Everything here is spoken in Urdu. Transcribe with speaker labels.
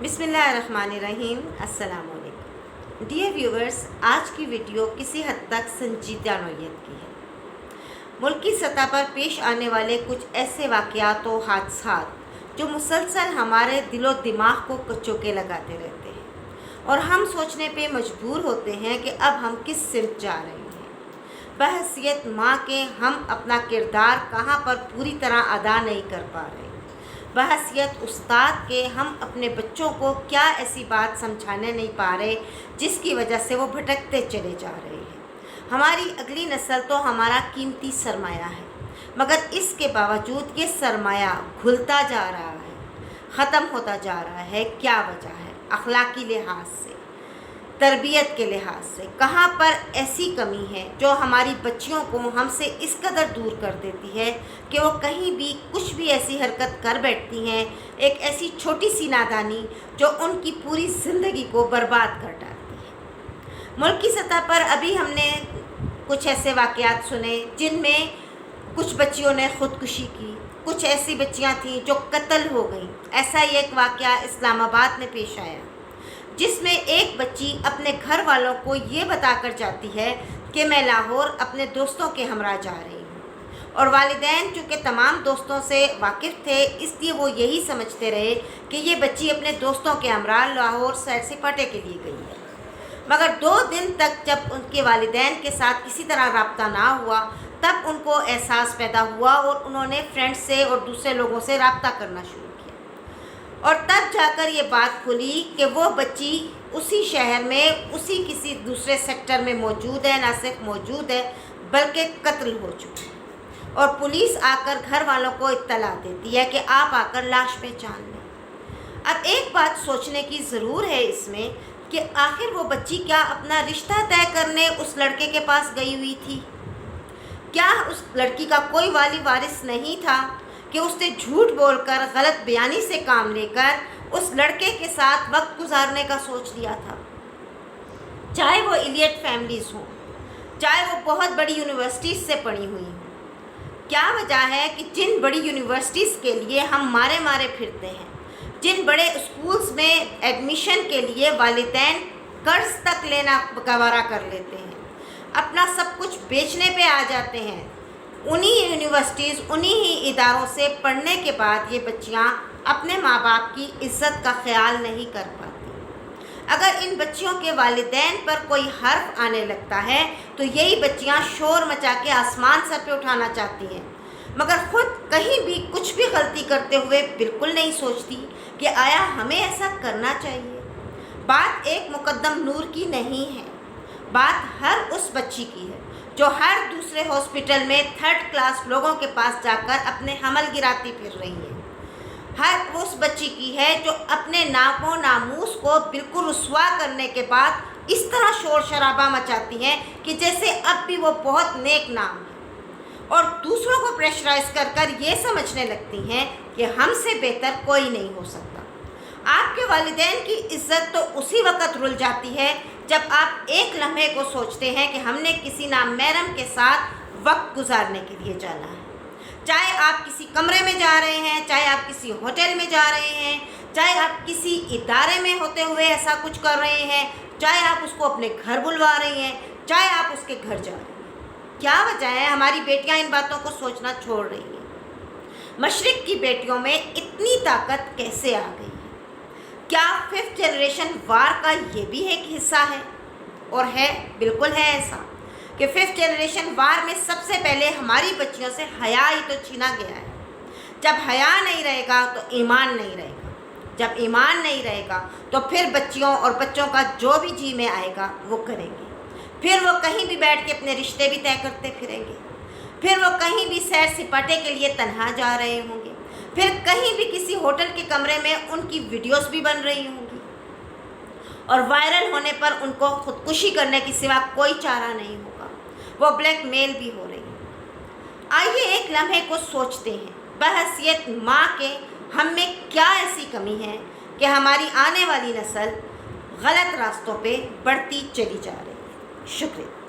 Speaker 1: بسم اللہ الرحمن الرحیم۔ السلام علیکم ڈیئر ویورز، آج کی ویڈیو کسی حد تک سنجیدہ نوعیت کی ہے۔ ملکی سطح پر پیش آنے والے کچھ ایسے واقعات و حادثات جو مسلسل ہمارے دل و دماغ کو کچوکے لگاتے رہتے ہیں اور ہم سوچنے پہ مجبور ہوتے ہیں کہ اب ہم کس سمت جا رہے ہیں۔ بحیثیت ماں کے ہم اپنا کردار کہاں پر پوری طرح ادا نہیں کر پا رہے۔ بحیثیت استاد کے ہم اپنے بچوں کو کیا ایسی بات سمجھانے نہیں پا رہے جس کی وجہ سے وہ بھٹکتے چلے جا رہے ہیں۔ ہماری اگلی نسل تو ہمارا قیمتی سرمایہ ہے، مگر اس کے باوجود یہ سرمایہ گھلتا جا رہا ہے، ختم ہوتا جا رہا ہے۔ کیا وجہ ہے؟ اخلاقی لحاظ سے، تربیت کے لحاظ سے کہاں پر ایسی کمی ہے جو ہماری بچیوں کو ہم سے اس قدر دور کر دیتی ہے کہ وہ کہیں بھی کچھ بھی ایسی حرکت کر بیٹھتی ہیں، ایک ایسی چھوٹی سی نادانی جو ان کی پوری زندگی کو برباد کر ڈالتی ہے۔ ملکی سطح پر ابھی ہم نے کچھ ایسے واقعات سنے جن میں کچھ بچیوں نے خودکشی کی، کچھ ایسی بچیاں تھیں جو قتل ہو گئیں۔ ایسا ہی ایک واقعہ اسلام آباد میں پیش آیا جس میں ایک بچی اپنے گھر والوں کو یہ بتا کر جاتی ہے کہ میں لاہور اپنے دوستوں کے ہمراہ جا رہی ہوں، اور والدین چونکہ تمام دوستوں سے واقف تھے اس لیے وہ یہی سمجھتے رہے کہ یہ بچی اپنے دوستوں کے ہمراہ لاہور سیر سپاٹے کے لیے گئی ہے۔ مگر 2 دن تک جب ان کے والدین کے ساتھ کسی طرح رابطہ نہ ہوا تب ان کو احساس پیدا ہوا اور انہوں نے فرینڈ سے اور دوسرے لوگوں سے رابطہ کرنا شروع کیا، اور تب جا کر یہ بات کھلی کہ وہ بچی اسی شہر میں اسی کسی دوسرے سیکٹر میں موجود ہے، نہ صرف موجود ہے بلکہ قتل ہو چکی ہے، اور پولیس آ کر گھر والوں کو اطلاع دیتی ہے کہ آپ آ کر لاش پہچان لیں۔ اب ایک بات سوچنے کی ضرور ہے اس میں کہ آخر وہ بچی کیا اپنا رشتہ طے کرنے اس لڑکے کے پاس گئی ہوئی تھی؟ کیا اس لڑکی کا کوئی والی وارث نہیں تھا کہ اس نے جھوٹ بول کر غلط بیانی سے کام لے کر اس لڑکے کے ساتھ وقت گزارنے کا سوچ لیا تھا؟ چاہے وہ ایلیٹ فیملیز ہوں، چاہے وہ بہت بڑی یونیورسٹیز سے پڑھی ہوئی ہوں، کیا وجہ ہے کہ جن بڑی یونیورسٹیز کے لیے ہم مارے پھرتے ہیں، جن بڑے اسکولز میں ایڈمیشن کے لیے والدین قرض تک لینا گوارا کر لیتے ہیں، اپنا سب کچھ بیچنے پہ آ جاتے ہیں، انہی یونیورسٹیز انہی ہی اداروں سے پڑھنے کے بعد یہ بچیاں اپنے ماں باپ کی عزت کا خیال نہیں کر پاتی۔ اگر ان بچیوں کے والدین پر کوئی حرف آنے لگتا ہے تو یہی بچیاں شور مچا کے آسمان سر پہ اٹھانا چاہتی ہیں، مگر خود کہیں بھی کچھ بھی غلطی کرتے ہوئے بالکل نہیں سوچتی کہ آیا ہمیں ایسا کرنا چاہیے۔ بات ایک مقدم نور کی نہیں ہے، بات ہر اس بچی کی ہے جو ہر دوسرے ہاسپٹل میں 3rd کلاس لوگوں کے پاس جا کر اپنے حمل گراتی پھر رہی ہے، ہر اس بچی کی ہے جو اپنے نام و ناموس کو بالکل رسوا کرنے کے بعد اس طرح شور شرابہ مچاتی ہیں کہ جیسے اب بھی وہ بہت نیک نام ہے، اور دوسروں کو پریشرائز کر کر یہ سمجھنے لگتی ہیں کہ ہم سے بہتر کوئی نہیں ہو سکتا۔ آپ کے والدین کی عزت تو اسی وقت رل جاتی ہے جب آپ ایک لمحے کو سوچتے ہیں کہ ہم نے کسی نامحرم کے ساتھ وقت گزارنے کے لیے جانا ہے، چاہے آپ کسی کمرے میں جا رہے ہیں، چاہے آپ کسی ہوٹل میں جا رہے ہیں، چاہے آپ کسی ادارے میں ہوتے ہوئے ایسا کچھ کر رہے ہیں، چاہے آپ اس کو اپنے گھر بلوا رہے ہیں، چاہے آپ اس کے گھر جا رہے ہیں۔ کیا وجہ ہے ہماری بیٹیاں ان باتوں کو سوچنا چھوڑ رہی ہیں؟ مشرق کی بیٹیوں میں اتنی طاقت کیسے آ گئی ہے؟ کیا 5th جنریشن وار کا یہ بھی ایک حصہ ہے؟ اور ہے، بالکل ہے ایسا کہ 5th جنریشن وار میں سب سے پہلے ہماری بچیوں سے حیا ہی تو چھینا گیا ہے۔ جب حیا نہیں رہے گا تو ایمان نہیں رہے گا، جب ایمان نہیں رہے گا تو پھر بچیوں اور بچوں کا جو بھی جی میں آئے گا وہ کریں گے، پھر وہ کہیں بھی بیٹھ کے اپنے رشتے بھی طے کرتے پھریں گے، پھر وہ کہیں بھی سیر سپاٹے کے لیے تنہا جا رہے ہوں گے، پھر کہیں بھی کسی ہوٹل کے کمرے میں ان کی ویڈیوز بھی بن رہی ہوں گی، اور وائرل ہونے پر ان کو خودکشی کرنے کی سوا کوئی چارہ نہیں ہوگا، وہ بلیک میل بھی ہو رہی ہے۔ آئیے ایک لمحے کو سوچتے ہیں، بحیثیت ماں کے ہم میں کیا ایسی کمی ہے کہ ہماری آنے والی نسل غلط راستوں پہ بڑھتی چلی جا رہی ہے۔ شکریہ۔